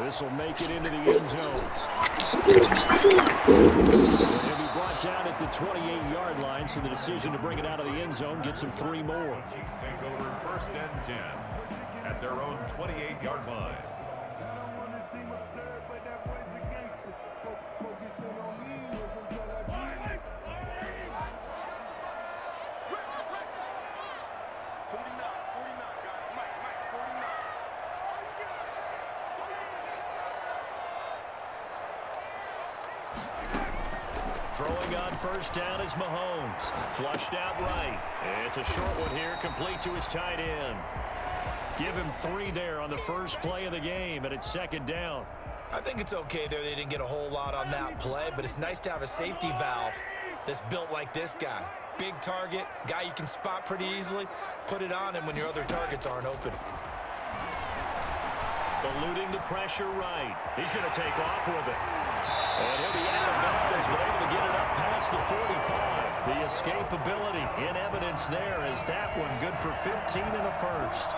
This will make it into the end zone. He'll be brought down at the 28-yard line, so the decision to bring it out of the end zone gets him 3 more. Take over 1st and 10 at their own 28-yard line. Throwing on 1st down is Mahomes. Flushed out right. It's a short one here, complete to his tight end. Give him 3 there on the first play of the game, and it's 2nd down. I think it's okay there. They didn't get a whole lot on that play, but it's nice to have a safety valve that's built like this guy. Big target, guy you can spot pretty easily. Put it on him when your other targets aren't open. Eluding the pressure right. He's going to take off with it. And he'll be out of bounds, but able to get it up past the 45. The escapability in evidence there is that one good for 15 in the first.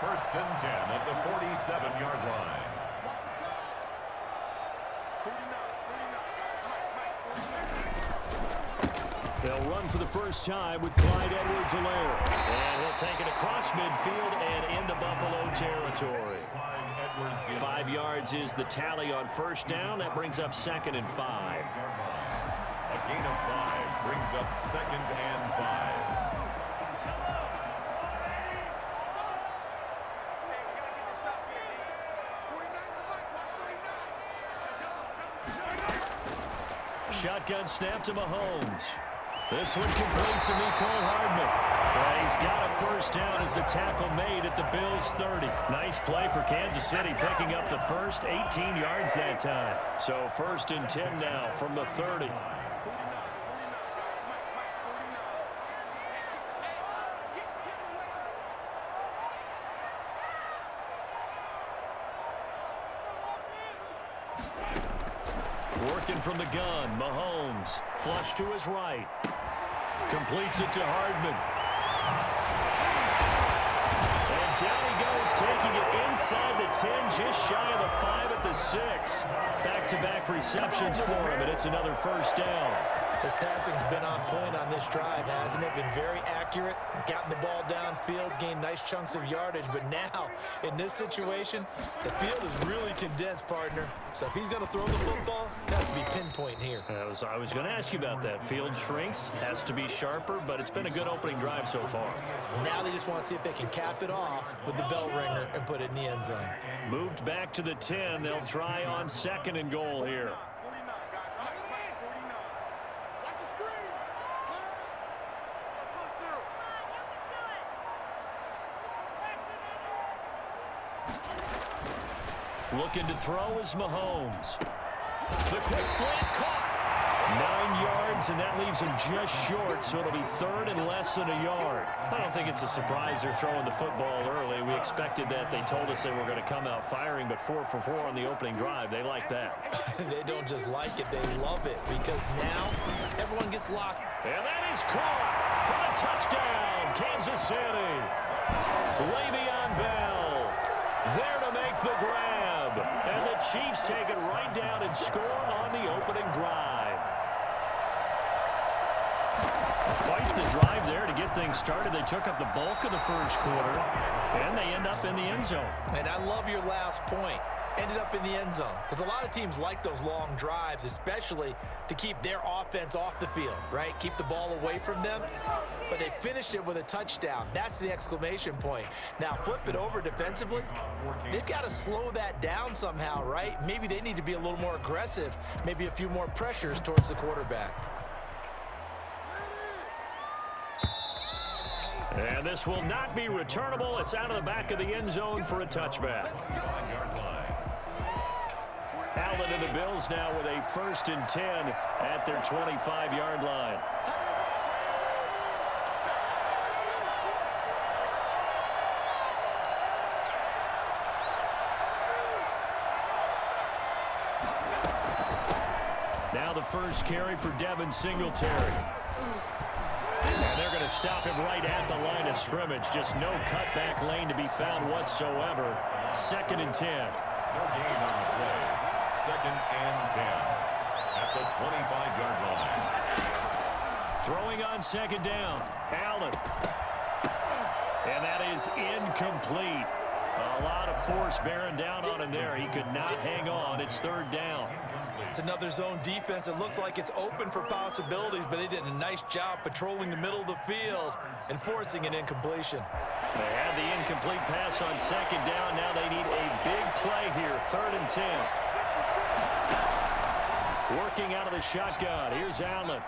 1st and 10 at the 47-yard line. They'll run for the first time with Clyde Edwards-Helaire. And he'll take it across midfield and into Buffalo territory. 5 yards is the tally on 1st down. That brings up 2nd and 5. A gain of 5 brings up 2nd and 5. Shotgun snap to Mahomes. This one complete to Mecole Hardman. He's got a 1st down as the tackle made at the Bills' 30. Nice play for Kansas City, picking up the first 18 yards that time. So 1st and 10 now from the 30. Working from the gun, Mahomes. Flush to his right. Completes it to Hardman. And down he goes, taking it inside the 10, just shy of the 5 at the 6. Back-to-back receptions for him, and it's another 1st down. His passing's been on point on this drive, hasn't it? Been very accurate, gotten the ball downfield, gained nice chunks of yardage. But now, in this situation, the field is really condensed, partner. So if he's going to throw the football, that has to be pinpoint here. I was going to ask you about that. Field shrinks, has to be sharper, but it's been a good opening drive so far. Now they just want to see if they can cap it off with the bell ringer and put it in the end zone. Moved back to the 10. They'll try on 2nd and goal here. Looking to throw is Mahomes. The quick slant caught. 9 yards, and that leaves him just short, so it'll be 3rd and less than a yard. I don't think it's a surprise they're throwing the football early. We expected that. They told us they were going to come out firing, but 4 for 4 on the opening drive. They like that. They don't just like it, they love it, because now everyone gets locked. And that is caught for a touchdown, Kansas City. Le'Veon Bell there to make the grab. And the Chiefs take it right down and score on the opening drive. Quite the drive there to get things started. They took up the bulk of the first quarter, and they end up in the end zone. And I love your last point. Ended up in the end zone. Because a lot of teams like those long drives, especially to keep their offense off the field, right? Keep the ball away from them. But they finished it with a touchdown. That's the exclamation point. Now, flip it over defensively. They've got to slow that down somehow, right? Maybe they need to be a little more aggressive. Maybe a few more pressures towards the quarterback. And this will not be returnable. It's out of the back of the end zone for a touchback. Allen and the Bills now with a 1st and 10 at their 25-yard line. Now the first carry for Devin Singletary. And they're going to stop him right at the line of scrimmage. Just no cutback lane to be found whatsoever. 2nd and 10. No gain on the play. 2nd and 10 at the 25-yard line. Throwing on 2nd down. Allen. And that is incomplete. A lot of force bearing down on him there. He could not hang on. It's 3rd down. It's another zone defense. It looks like it's open for possibilities, but they did a nice job patrolling the middle of the field and forcing an incompletion. They had the incomplete pass on 2nd down. Now they need a big play here. 3rd and 10. Working out of the shotgun. Here's Allen.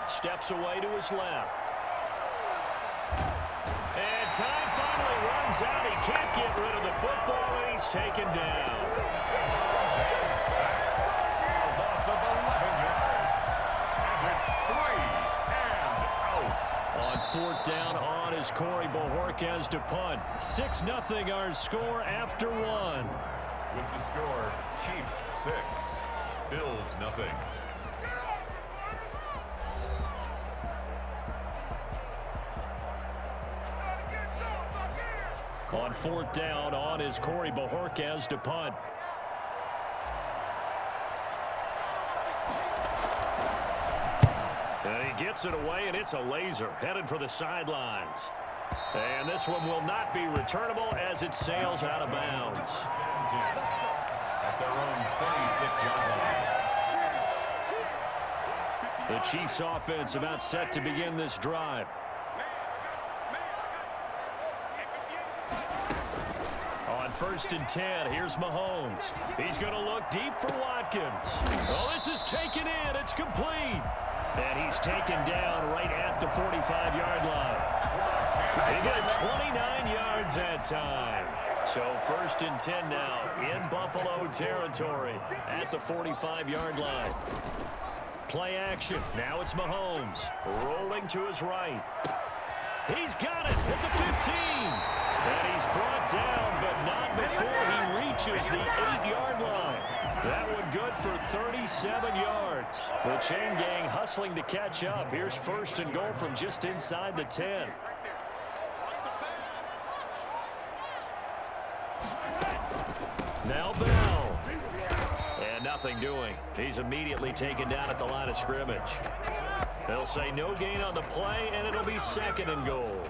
Steps away to his left. And time finally runs out. He can't get rid of the football, and he's taken down. A loss of 11 yards. And it's 3 and out. On 4th down on is Corey Bojorquez to punt. 6-0 our score after 1. With the score, Chiefs 6, Bills nothing. On 4th down on is Corey Bojorquez to punt. And he gets it away, and it's a laser headed for the sidelines. And this one will not be returnable as it sails out of bounds. At their own 26-yard line. The Chiefs offense about set to begin this drive. On 1st and 10, here's Mahomes. He's going to look deep for Watkins. Oh, this is taken in. It's complete. And he's taken down right at the 45-yard line. He got 29 yards that time. So 1st and 10 now in Buffalo territory at the 45-yard line. Play action. Now it's Mahomes rolling to his right. He's got it at the 15. And he's brought down, but not before he reaches the 8-yard line. That one good for 37 yards. The chain gang hustling to catch up. Here's 1st and goal from just inside the 10. Now Bell. And nothing doing. He's immediately taken down at the line of scrimmage. They'll say no gain on the play, and it'll be 2nd and goal.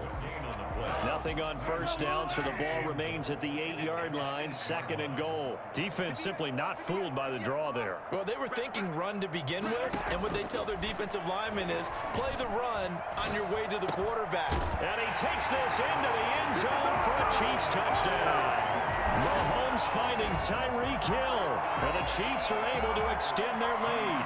Nothing on 1st down, so the ball remains at the 8-yard line. 2nd and goal. Defense simply not fooled by the draw there. Well, they were thinking run to begin with, and what they tell their defensive linemen is play the run on your way to the quarterback. And he takes this into the end zone for a Chiefs touchdown. Mahomes finding Tyreek Hill, and the Chiefs are able to extend their lead.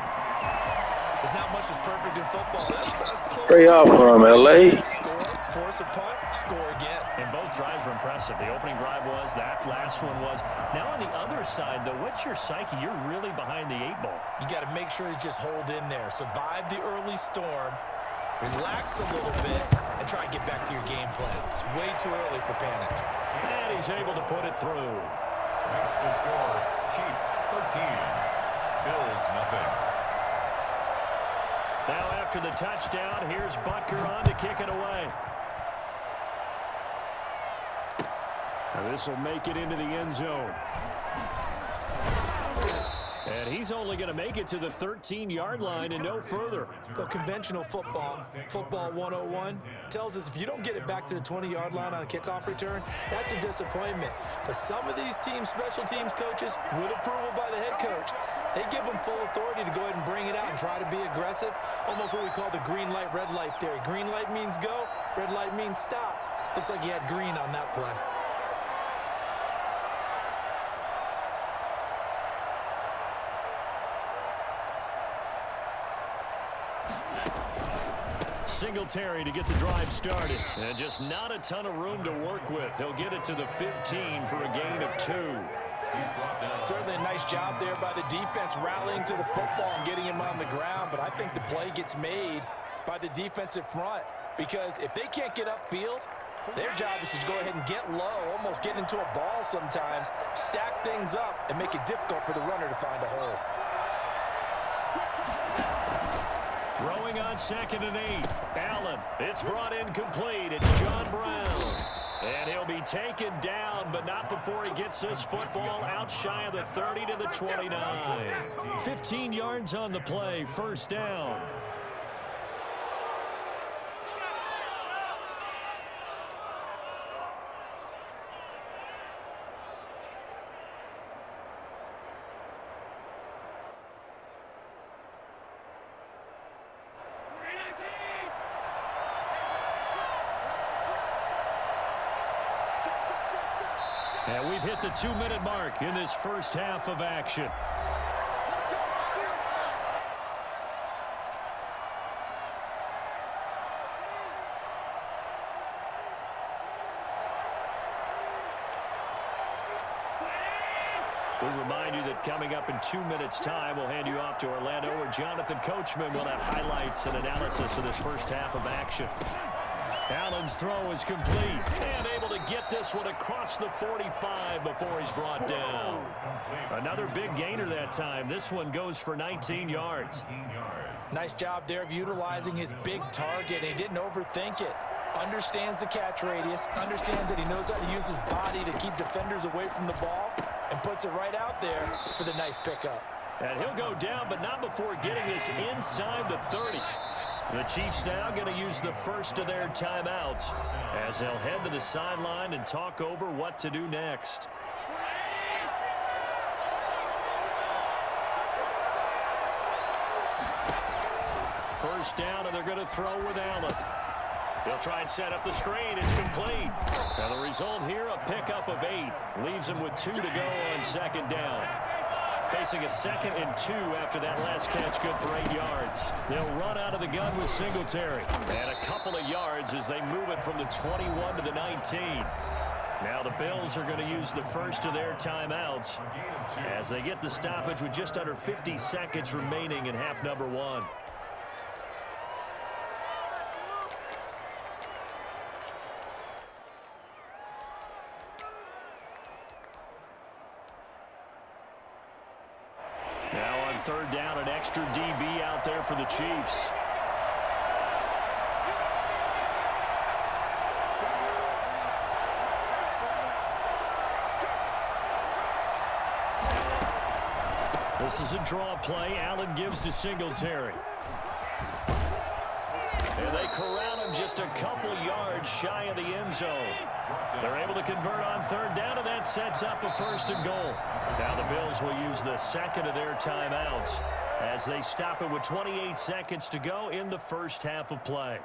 There's not much that's perfect in football. That's close. Where y'all from, L.A.? Score, force a punt, score again. And both drives were impressive. The opening drive was, that last one was. Now on the other side, though, what's your psyche? You're really behind the 8 ball. You got to make sure you just hold in there. Survive the early storm, relax a little bit, and try and get back to your game plan. It's way too early for panic. And he's able to put it through. Makes the score, Chiefs 13, Bills nothing. Now after the touchdown, here's Butker on to kick it away. And this will make it into the end zone. And he's only going to make it to the 13-yard line and no further. The conventional football 101, tells us if you don't get it back to the 20-yard line on a kickoff return, that's a disappointment. But some of these teams, special teams coaches, with approval by the head coach, they give them full authority to go ahead and bring it out and try to be aggressive. Almost what we call the green light, red light theory. Green light means go, red light means stop. Looks like he had green on that play. Singletary to get the drive started. And just not a ton of room to work with. He'll get it to the 15 for a gain of 2. Certainly a nice job there by the defense rallying to the football and getting him on the ground. But I think the play gets made by the defensive front. Because if they can't get upfield, their job is to go ahead and get low, almost get into a ball sometimes, stack things up, and make it difficult for the runner to find a hole. Throwing on 2nd and 8. Allen. Allen. It's brought in complete. It's John Brown. And he'll be taken down, but not before he gets this football out shy of the 30 to the 29. 15 yards on the play, first down. And we've hit the 2-minute mark in this first half of action. We'll remind you that coming up in 2 minutes' time, we'll hand you off to Orlando, where Jonathan Coachman will have highlights and analysis of this first half of action. Allen's throw is complete and able to get this one across the 45 before he's brought down. Another big gainer that time. This one goes for 19 yards. Nice job there of utilizing his big target. He didn't overthink it. Understands the catch radius, understands that he knows how to use his body to keep defenders away from the ball, and puts it right out there for the nice pickup. And he'll go down, but not before getting this inside the 30. The Chiefs now going to use the first of their timeouts as they'll head to the sideline and talk over what to do next. First down, and they're going to throw with Allen. He'll try and set up the screen. It's complete. Now the result here, a pickup of 8. Leaves him with 2 to go on second down. Facing a 2nd and 2 after that last catch, good for 8 yards. They'll run out of the gun with Singletary. And a couple of yards as they move it from the 21 to the 19. Now the Bills are going to use the first of their timeouts as they get the stoppage with just under 50 seconds remaining in half number 1. Now on third down, an extra DB out there for the Chiefs. This is a draw play. Allen gives to Singletary. And they corral him just a couple yards shy of the end zone. They're able to convert on third down, and that sets up a 1st and goal. Now the Bills will use the second of their timeouts as they stop it with 28 seconds to go in the first half of play.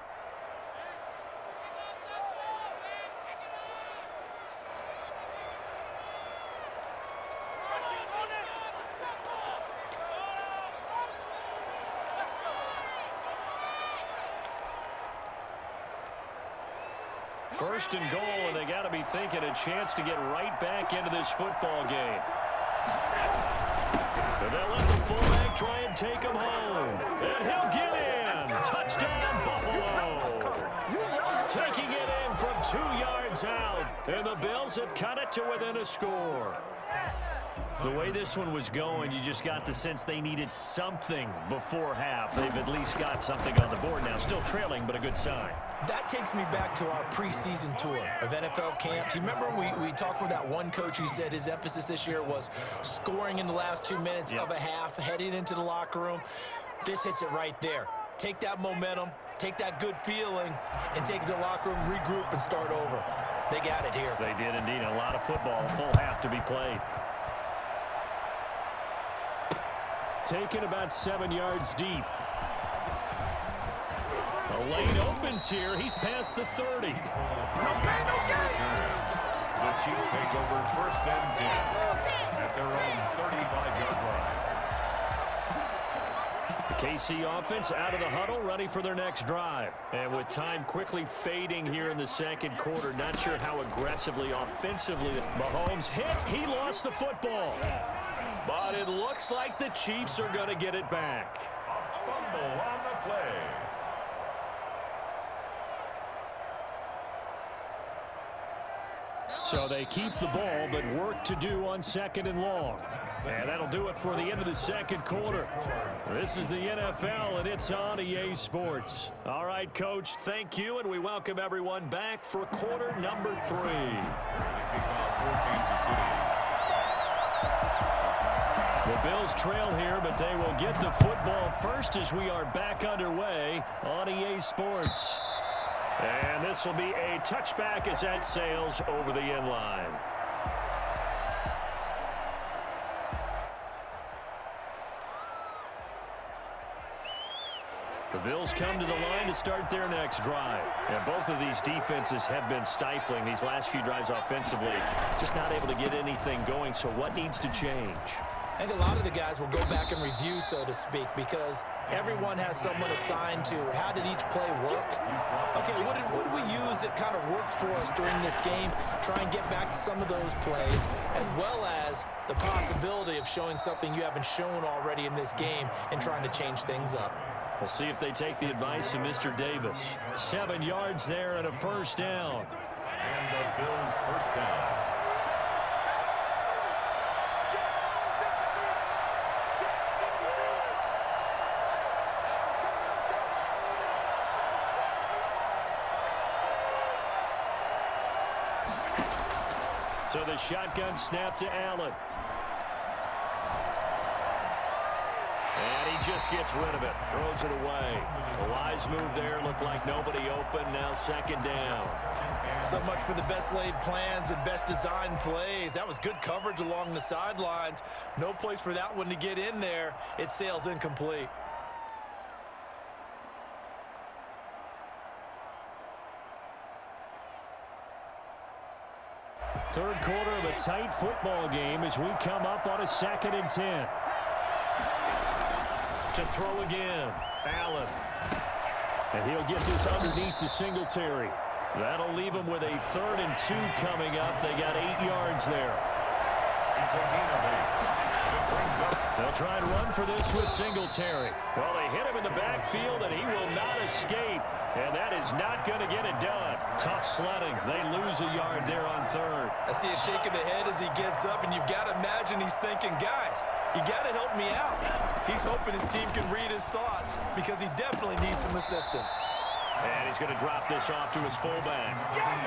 First and goal, and they got to be thinking a chance to get right back into this football game. But they'll let the fullback try and take him home. And he'll get in. Touchdown, Buffalo. Taking it in from 2 yards out. And the Bills have cut it to within a score. The way this one was going, you just got the sense they needed something before half. They've at least got something on the board now. Still trailing, but a good sign. That takes me back to our preseason tour of NFL camps. You remember we talked with that one coach who said his emphasis this year was scoring in the last 2 minutes of a half, heading into the locker room. This hits it right there. Take that momentum, take that good feeling, and take it to the locker room, regroup, and start over. They got it here. They did indeed. A lot of football, a full half to be played. Taken about 7 yards deep. The lane opens here. He's past the 30. The Chiefs take over 1st and 10 at their own 35-yard line. The KC offense out of the huddle, ready for their next drive. And with time quickly fading here in the second quarter, not sure how aggressively, offensively, Mahomes hit. He lost the football. But it looks like the Chiefs are going to get it back. A fumble on the play. So they keep the ball, but work to do on 2nd and long. And that'll do it for the end of the 2nd quarter. This is the NFL, and it's on EA Sports. All right, Coach, thank you, and we welcome everyone back for quarter number 3. The Bills trail here, but they will get the football first as we are back underway on EA Sports. And this will be a touchback as that sails over the end line. The Bills come to the line to start their next drive. And both of these defenses have been stifling these last few drives offensively. Just not able to get anything going, so what needs to change? I think a lot of the guys will go back and review, so to speak, because everyone has someone assigned to how did each play work. Okay, what did we use that kind of worked for us during this game? Try and get back to some of those plays, as well as the possibility of showing something you haven't shown already in this game and trying to change things up. We'll see if they take the advice of Mr. Davis. 7 yards there and a first down. And the Bills first down. So the shotgun snap to Allen. And he just gets rid of it. Throws it away. A wise move there. Looked like nobody open. Now 2nd down. So much for the best laid plans and best designed plays. That was good coverage along the sidelines. No place for that one to get in there. It sails incomplete. Third quarter of a tight football game as we come up on a 2nd and 10. To throw again, Allen. And he'll get this underneath to Singletary. That'll leave him with a 3rd and 2 coming up. They got 8 yards there. They'll try and run for this with Singletary. Well, they hit him in the backfield, and he will not escape. And that is not going to get it done. Tough sledding. They lose a yard there on 3rd. I see a shake of the head as he gets up, and you've got to imagine he's thinking, guys, you got to help me out. He's hoping his team can read his thoughts because he definitely needs some assistance. And he's going to drop this off to his fullback.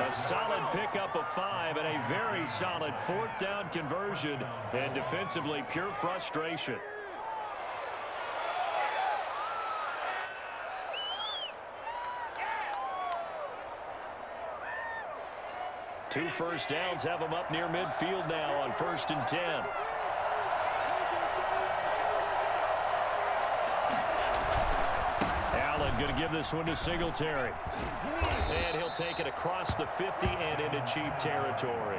A solid pickup of 5 and a very solid 4th down conversion. And defensively, pure frustration. Two first downs have him up near midfield now on 1st and 10. Allen going to give this one to Singletary. And he'll take it across the 50 and into Chief territory.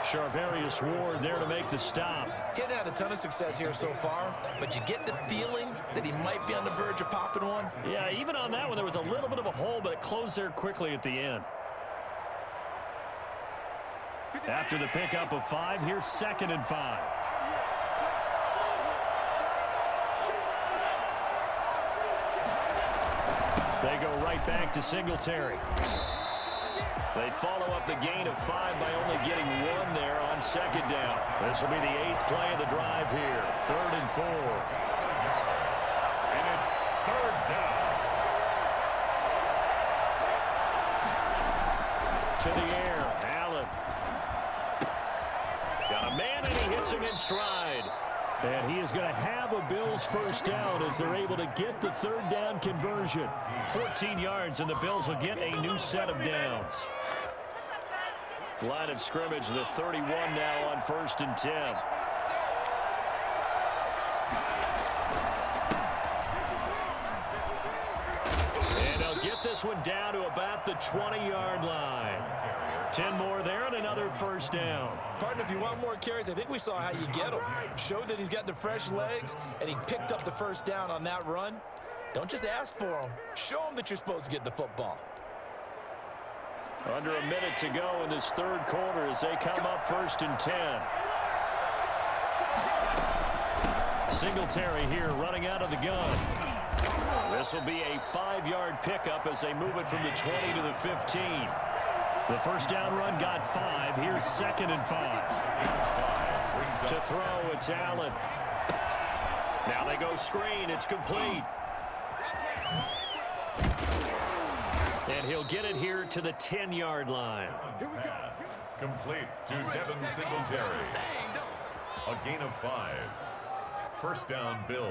Charvarius Ward there to make the stop. He hadn't had a ton of success here so far, but you get the feeling that he might be on the verge of popping one. Yeah, even on that one, there was a little bit of a hole, but it closed there quickly at the end. After the pickup of 5, here's 2nd and 5. They go right back to Singletary. They follow up the gain of 5 by only getting 1 there on 2nd down. This will be the 8th play of the drive here. 3rd and 4. And it's 3rd down. To the air, Allen. Got a man, and he hits him in stride. And he is going to have a Bills first down as they're able to get the 3rd down conversion. 14 yards, and the Bills will get a new set of downs. Line of scrimmage, the 31 now on 1st and 10. And they'll get this one down to about the 20-yard line. 10 more there and another first down. Partner, if you want more carries, I think we saw how you get them. Showed that he's got the fresh legs, and he picked up the first down on that run. Don't just ask for them. Show them that you're supposed to get the football. Under a minute to go in this 3rd quarter as they come up 1st and 10. Singletary here running out of the gun. This will be a 5-yard pickup as they move it from the 20 to the 15. The first down run got 5. Here's 2nd and 5. To throw, it's Allen. Now they go screen. It's complete. And he'll get it here to the 10-yard line. Pass complete to Devin Singletary. A gain of 5. First down, Bills.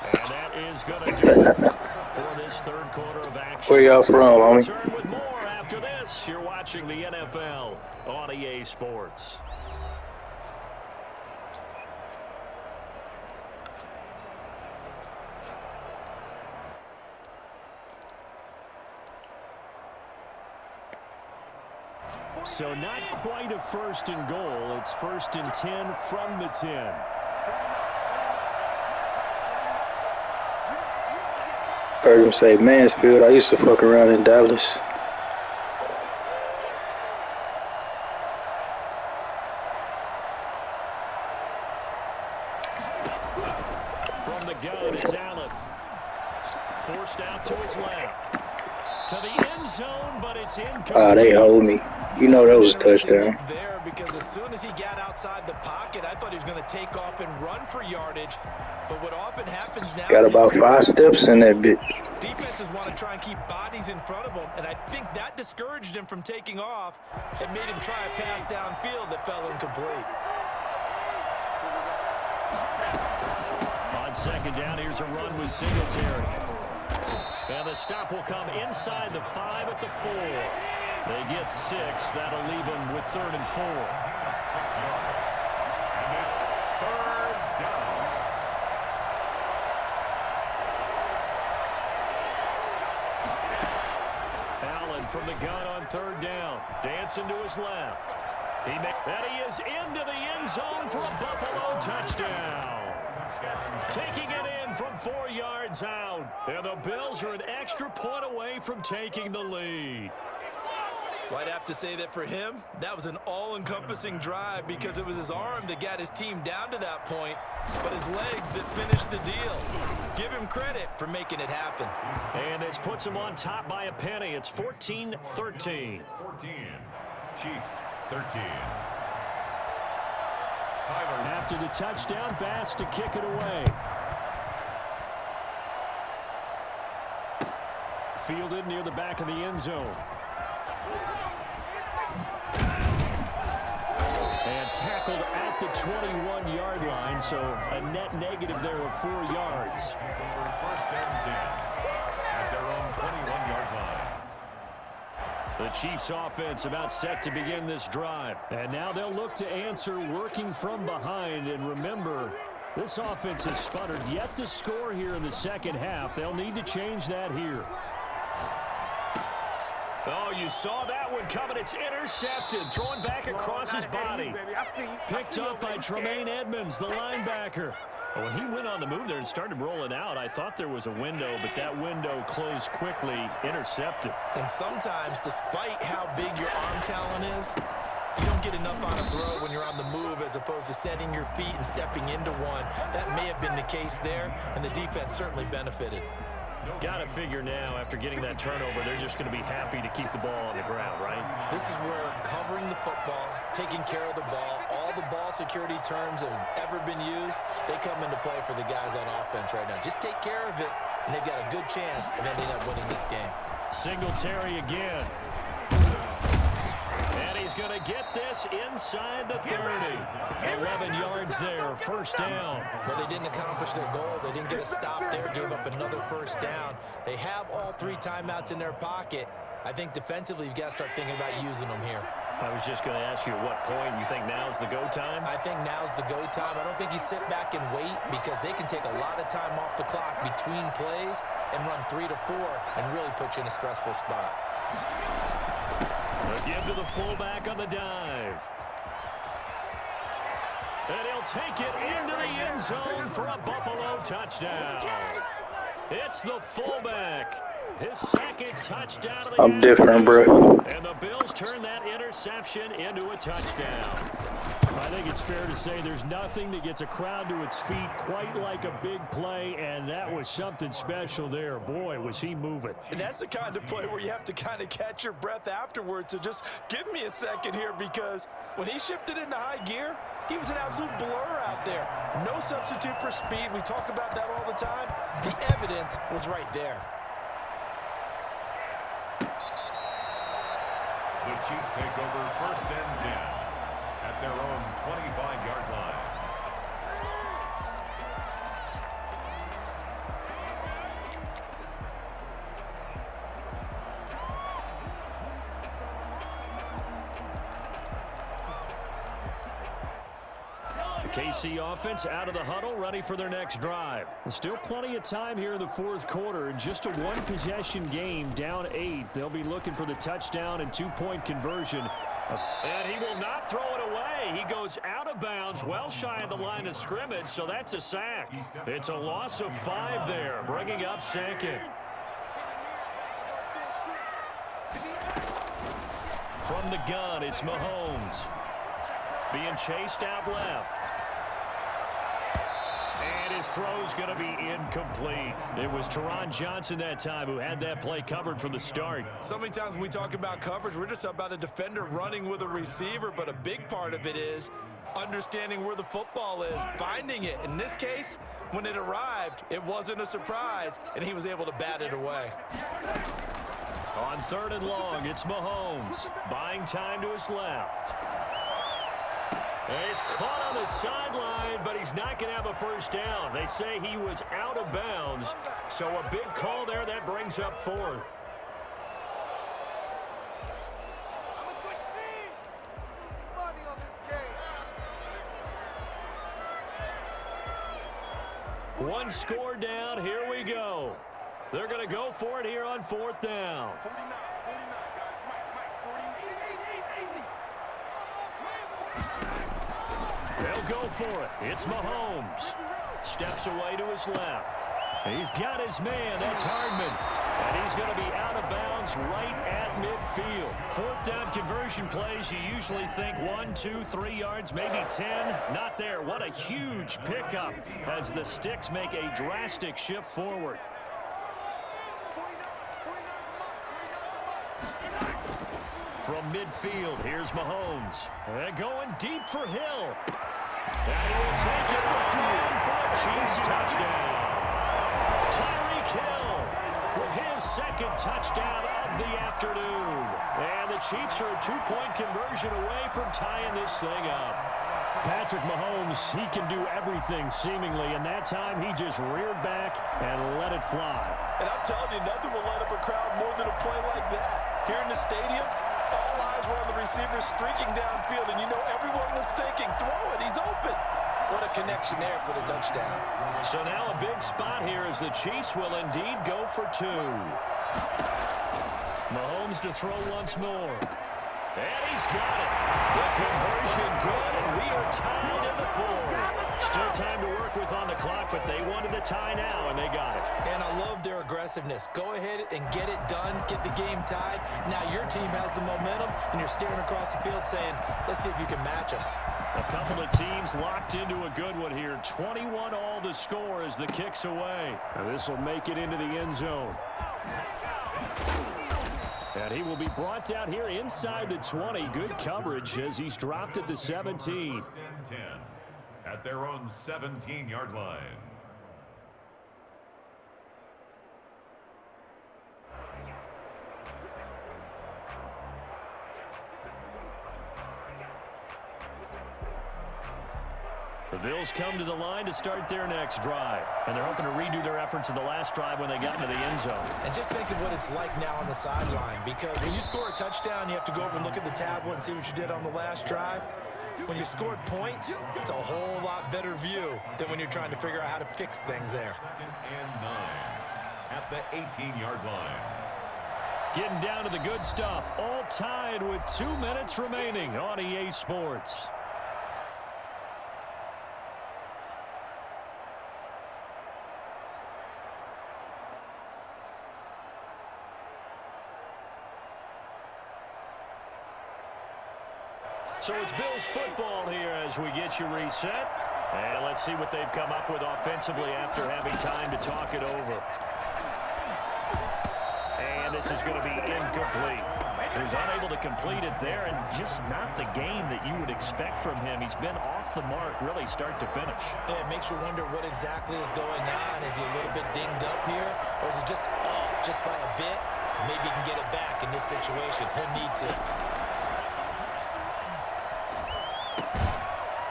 And that is going to do it for this third quarter of action. Where y'all from, homie? Return with more after this. You're watching the NFL on EA Sports. So not quite a 1st and goal. It's 1st and 10 from the 10. Heard him say Mansfield. I used to fuck around in Dallas. From the gun, it's Allen. Forced out to his left. To the end zone, but it's incomplete. Ah, they hold me. You know that was a touchdown. There, because as soon as he got outside the pocket, I thought he was going to take off and run for yardage. But what often happens now, Got about 5 steps in that bit. defenses want to try and keep bodies in front of him, and I think that discouraged him from taking off and made him try a pass downfield that fell incomplete. On 2nd down, here's a run with Singletary. And the stop will come inside the 5 at the 4. They get 6. That'll leave them with 3rd and 4. 6 yards. And it's 3rd down. Allen from the gun on 3rd down. Dancing to his left. And he is into the end zone for a Buffalo touchdown. Taking it in from 4 yards out. And the Bills are an extra point away from taking the lead. Well, I'd have to say that for him, that was an all-encompassing drive because it was his arm that got his team down to that point, but his legs that finished the deal. Give him credit for making it happen. And this puts him on top by a penny. It's 14-13. 14. Chiefs, 13. Tyler. After the touchdown, Bass to kick it away. Fielded near the back of the end zone. And tackled at the 21-yard line, so a net negative there of 4 yards. First and 10 at their own 21-yard line. The Chiefs offense about set to begin this drive. And now they'll look to answer working from behind. And remember, this offense has sputtered yet to score here in the second half. They'll need to change that here. Oh, you saw that one coming. It's intercepted. Throwing back across his body. Picked up by Tremaine Edmonds, the linebacker. When he went on the move there and started rolling out, I thought there was a window, but that window closed quickly, intercepted. And sometimes, despite how big your arm talent is, you don't get enough on a throw when you're on the move as opposed to setting your feet and stepping into one. That may have been the case there, and the defense certainly benefited. Got to figure now, after getting that turnover, they're just going to be happy to keep the ball on the ground, right? This is where covering the football, taking care of the ball, all the ball security terms that have ever been used, they come into play for the guys on offense right now. Just take care of it, and they've got a good chance of ending up winning this game. Singletary again. And he's going to get this inside the 30. 11 yards there, first down. Well, they didn't accomplish their goal. They didn't get a stop there, gave up another first down. They have all 3 timeouts in their pocket. I think defensively, you've got to start thinking about using them here. I was just going to ask you at what point you think now's the go time? I think now's the go time. I don't think you sit back and wait because they can take a lot of time off the clock between plays and run 3 to 4 and really put you in a stressful spot. A give to the fullback on the dive. And he'll take it into the end zone for a Buffalo touchdown. It's the fullback. His second touchdown of the I'm different, bro. And the Bills turn that interception into a touchdown. I think it's fair to say there's nothing that gets a crowd to its feet quite like a big play, and that was something special there. Boy, was he moving. And that's the kind of play where you have to kind of catch your breath afterwards. So just give me a second here, because when he shifted into high gear, he was an absolute blur out there. No substitute for speed. We talk about that all the time. The evidence was right there. The Chiefs take over 1st and 10 at their own 25-yard line. KC offense out of the huddle, ready for their next drive. Still plenty of time here in the fourth quarter. Just a one-possession game, down 8. They'll be looking for the touchdown and two-point conversion. And he will not throw it away. He goes out of bounds, well shy of the line of scrimmage, so that's a sack. It's a loss of 5 there, bringing up 2nd. From the gun, it's Mahomes. Being chased out left. And his throw's going to be incomplete. It was Teron Johnson that time who had that play covered from the start. So many times when we talk about coverage, we're just about a defender running with a receiver, but a big part of it is understanding where the football is, finding it. In this case, when it arrived, it wasn't a surprise, and he was able to bat it away. On 3rd and long, it's Mahomes. Buying time to his left. He's caught on the sideline, but he's not going to have a first down. They say he was out of bounds, so a big call there that brings up 4th. One score down, here we go. They're going to go for it here on 4th down. They'll go for it. It's Mahomes. Steps away to his left. He's got his man. That's Hardman. And he's going to be out of bounds right at midfield. 4th down conversion plays, you usually think 1, 2, 3 yards, maybe 10. Not there. What a huge pickup as the sticks make a drastic shift forward. From midfield, here's Mahomes. And going deep for Hill. And he will take it right for a Chiefs touchdown. Tyreek Hill with his 2nd touchdown of the afternoon. And the Chiefs are a 2-point conversion away from tying this thing up. Patrick Mahomes, he can do everything seemingly, and that time he just reared back and let it fly. And I'm telling you, nothing will light up a crowd more than a play like that. Here in the stadium, all eyes were on the receiver streaking downfield, and you know everyone was thinking, throw it, he's open. What a connection there for the touchdown. So now a big spot here as the Chiefs will indeed go for 2. Mahomes to throw once more. And he's got it. The conversion good, and we are tied in the 4th. Still time to work with on the clock, but they wanted to tie now, and they got it. And I love their aggressiveness. Go ahead and get it done, get the game tied. Now your team has the momentum, and you're staring across the field saying, let's see if you can match us. A couple of teams locked into a good one here. 21 all the score as the kick's away. And this will make it into the end zone. And he will be brought down here inside the 20. Good coverage as he's dropped at the 17. 10 at their own 17-yard line. The Bills come to the line to start their next drive. And they're hoping to redo their efforts in the last drive when they got into the end zone. And just think of what it's like now on the sideline, because when you score a touchdown, you have to go over and look at the tablet and see what you did on the last drive. When you scored points, it's a whole lot better view than when you're trying to figure out how to fix things there. 2nd and 9 at the 18-yard line. Getting down to the good stuff. All tied with 2 minutes remaining on EA Sports. So it's Bills football here as we get you reset. And let's see what they've come up with offensively after having time to talk it over. And this is going to be incomplete. He was unable to complete it there, and just not the game that you would expect from him. He's been off the mark really start to finish. Yeah, it makes you wonder what exactly is going on. Is he a little bit dinged up here, or is he just off just by a bit? Maybe he can get it back in this situation. He'll need to.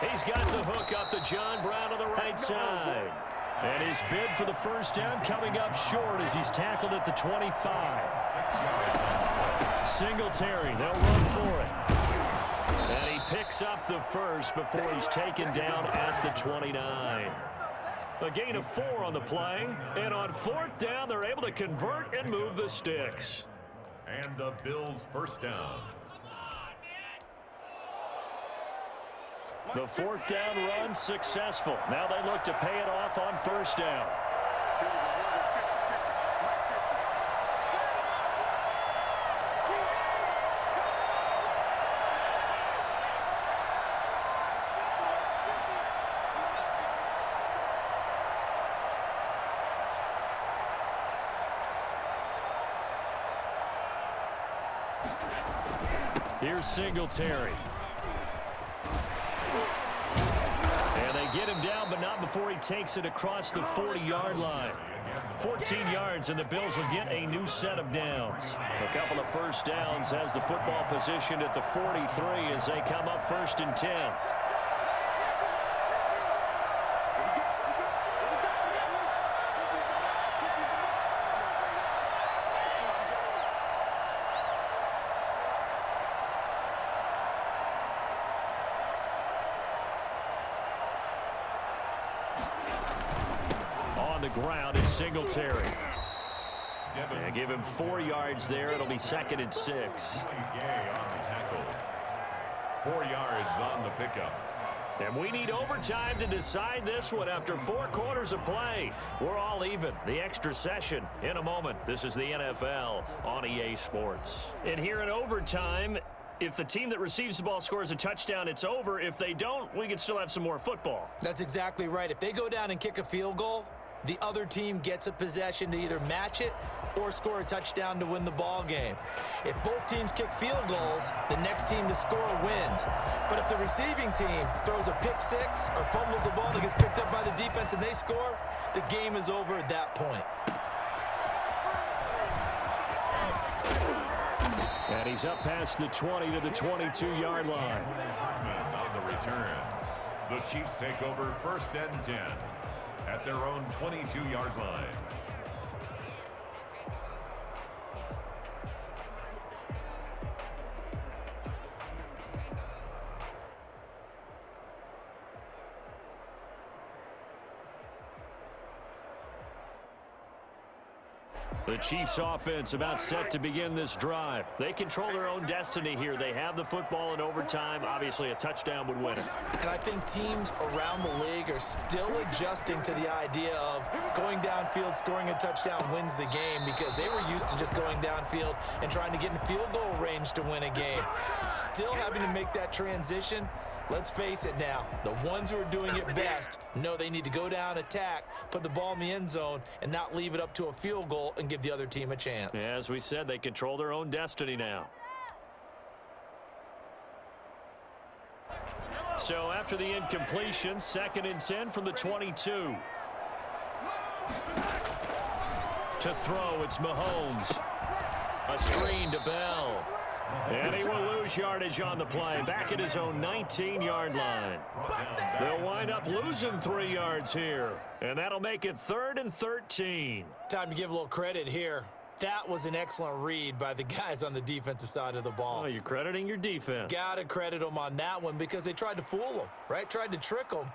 He's got the hook up to John Brown on the right side. And his bid for the first down coming up short as he's tackled at the 25. Singletary, they'll run for it. And he picks up the first before he's taken down at the 29. A gain of 4 on the play. And on 4th down, they're able to convert and move the sticks. And the Bills' first down. The 4th down run successful. Now they look to pay it off on first down. Here's Singletary. And they get him down, but not before he takes it across the 40-yard line. 14 yards, and the Bills will get a new set of downs. A couple of first downs has the football positioned at the 43 as they come up 1st and 10. On the ground is Singletary. And give him 4 yards there. It'll be 2nd and 6. Gay on the tackle. 4 yards on the pickup. And we need overtime to decide this one after 4 quarters of play. We're all even. The extra session in a moment. This is the NFL on EA Sports. And here in overtime, if the team that receives the ball scores a touchdown, it's over. If they don't, we can still have some more football. That's exactly right. If they go down and kick a field goal, the other team gets a possession to either match it or score a touchdown to win the ball game. If both teams kick field goals, the next team to score wins. But if the receiving team throws a pick six or fumbles the ball and gets picked up by the defense and they score, the game is over at that point. And he's up past the 20 to the 22-yard line. On the return, the Chiefs take over 1st and 10 at their own 22-yard line. The Chiefs offense about set to begin this drive. They control their own destiny here. They have the football in overtime. Obviously, a touchdown would win it. And I think teams around the league are still adjusting to the idea of going downfield, scoring a touchdown wins the game, because they were used to just going downfield and trying to get in field goal range to win a game. Still having to make that transition. Let's face it now, the ones who are doing it best know they need to go down, attack, put the ball in the end zone, and not leave it up to a field goal and give the other team a chance. Yeah, as we said, they control their own destiny now. So after the incompletion, 2nd and 10 from the 22. To throw, it's Mahomes. A screen to Bell. And he will lose yardage on the play, back at his own 19-yard line. They'll wind up losing 3 yards here, and that'll make it 3rd and 13. Time to give a little credit here. That was an excellent read by the guys on the defensive side of the ball. Oh, you're crediting your defense. Gotta credit them on that one because they tried to fool them, right? Tried to trick them.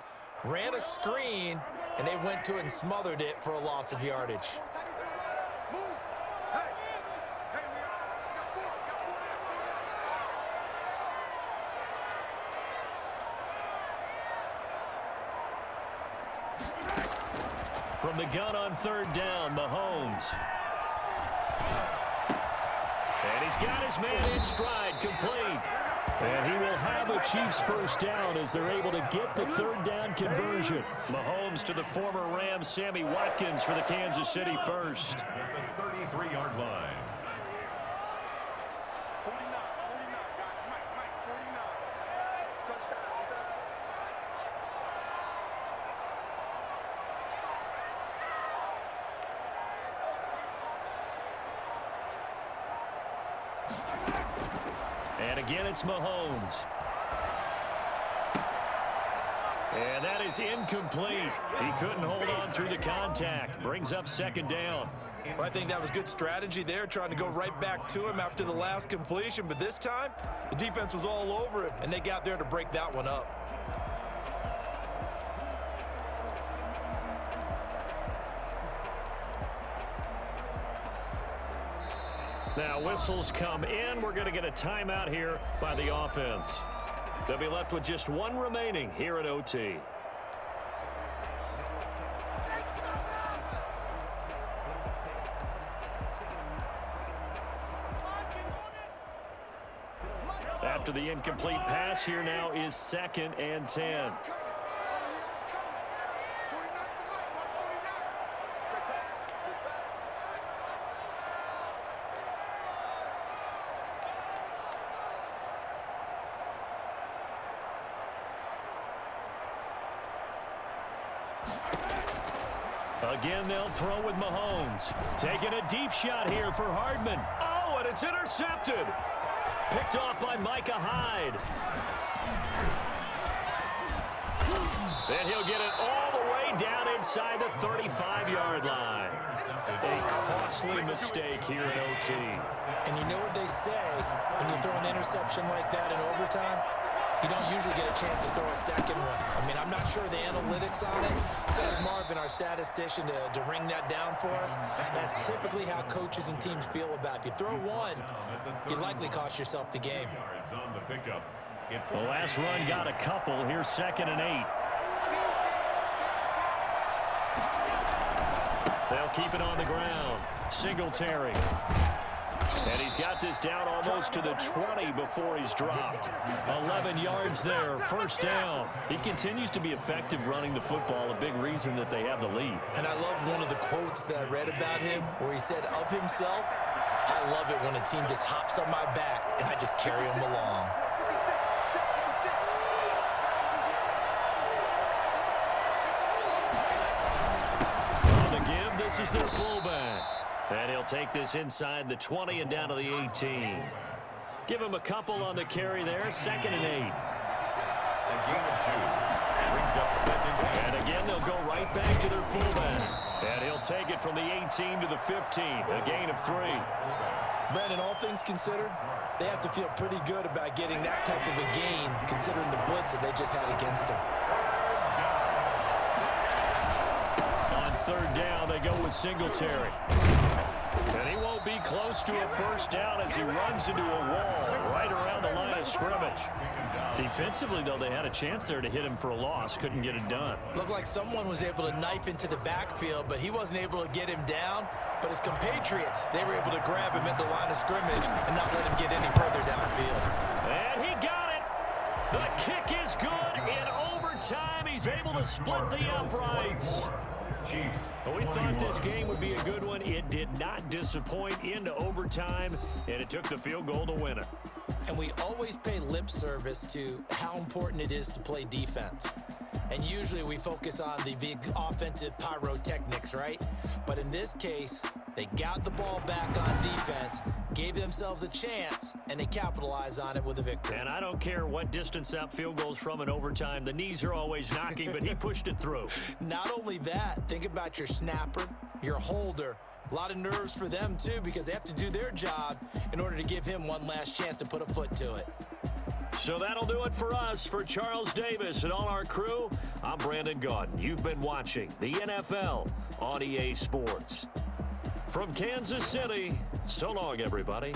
Ran a screen, and they went to it and smothered it for a loss of yardage. From the gun on 3rd down, Mahomes. And he's got his man in stride, complete. And he will have a Chiefs first down as they're able to get the third down conversion. Mahomes to the former Rams, Sammy Watkins for the Kansas City first. At the 33-yard line. 49, guys. Mike, 49. Touchdown, defense. And again, it's Mahomes. And that is incomplete. He couldn't hold on through the contact. Brings up second down. Well, I think that was good strategy there, trying to go right back to him after the last completion. But this time, the defense was all over him, and they got there to break that one up. Now, whistles come in. We're going to get a timeout here by the offense. They'll be left with just one remaining here at OT. After the incomplete pass, here now is 2nd and 10. Again, they'll throw with Mahomes. Taking a deep shot here for Hardman. Oh, and it's intercepted. Picked off by Micah Hyde. And he'll get it all the way down inside the 35-yard line. A costly mistake here in OT. And you know what they say, when you throw an interception like that in overtime, you don't usually get a chance to throw a second one. I mean, I'm not sure the analytics on it. Says Marvin, our statistician, to ring that down for us. That's typically how coaches and teams feel about it. If you throw one, you likely cost yourself the game. The last run got a couple. Here's 2nd and 8. They'll keep it on the ground. Singletary. And he's got this down almost to the 20 before he's dropped. 11 yards there, first down. He continues to be effective running the football, a big reason that they have the lead. And I love one of the quotes that I read about him where he said of himself, I love it when a team just hops on my back and I just carry them along. On the give, this is their fullback. And he'll take this inside the 20 and down to the 18. Give him a couple on the carry there. 2nd and 8. A gain of 2. Brings up 2nd. And again, they'll go right back to their fullback. And he'll take it from the 18 to the 15. A gain of 3. Brandon, all things considered, they have to feel pretty good about getting that type of a gain, considering the blitz that they just had against them. On 3rd down, they go with Singletary. And he won't be close to a first down as he runs into a wall right around the line of scrimmage. Defensively, though, they had a chance there to hit him for a loss. Couldn't get it done. Looked like someone was able to knife into the backfield, but he wasn't able to get him down. But his compatriots, they were able to grab him at the line of scrimmage and not let him get any further downfield. And he got it. The kick is good. In overtime, he's able to split the uprights. Chiefs. We thought this game would be a good one. It did not disappoint into overtime, and it took the field goal to win it. And we always pay lip service to how important it is to play defense. And usually we focus on the big offensive pyrotechnics, right? But in this case, they got the ball back on defense, gave themselves a chance, and they capitalized on it with a victory. And I don't care what distance out field goals from in overtime. The knees are always knocking, but he pushed it through. Not only that, think about your snapper, your holder. A lot of nerves for them, too, because they have to do their job in order to give him one last chance to put a foot to it. So that'll do it for us. For Charles Davis and all our crew, I'm Brandon Gaudin. You've been watching the NFL on EA Sports. From Kansas City, so long, everybody.